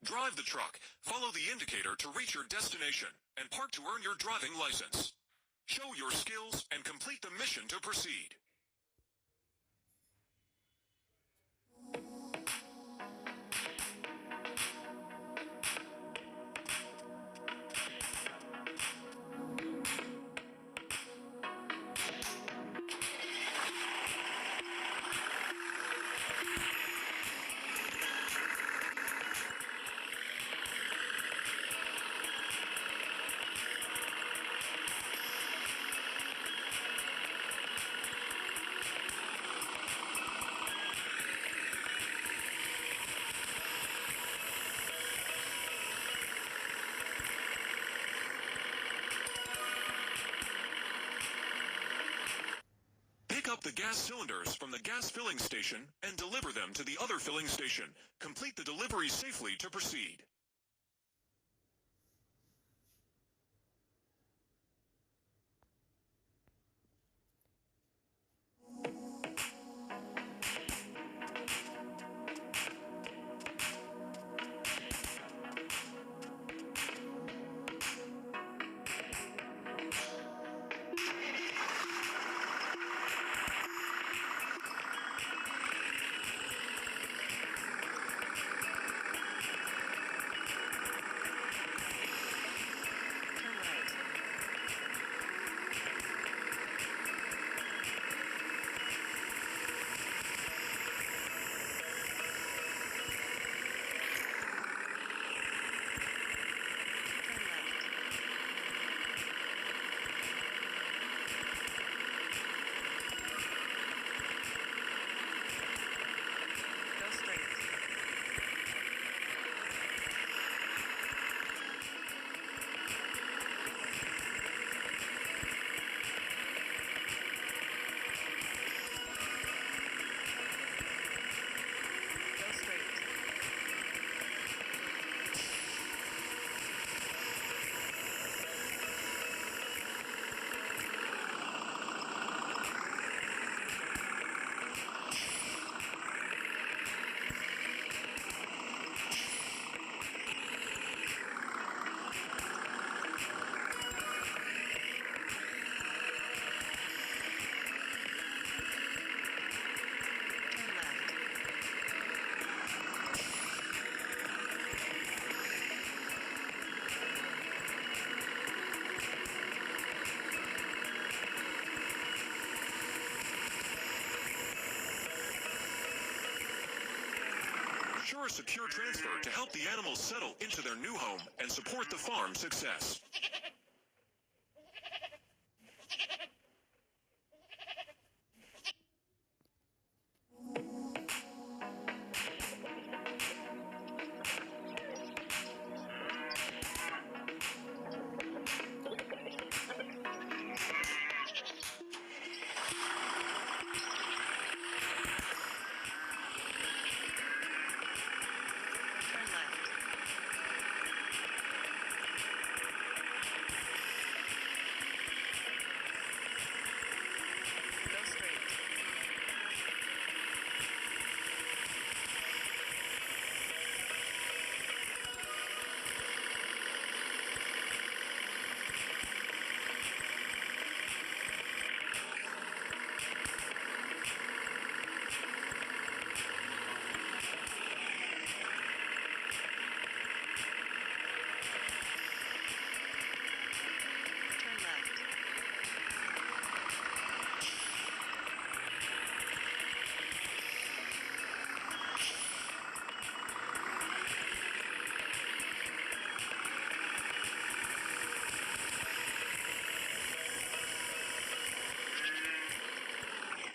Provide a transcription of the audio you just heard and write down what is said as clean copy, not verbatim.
Drive the truck, follow the indicator to reach your destination, and park to earn your driving license. Show your skills and complete the mission to proceed. Pick up the gas cylinders from the gas filling station and deliver them to the other filling station. Complete the delivery safely to proceed. Ensure a secure transfer to help the animals settle into their new home and support the farm's success.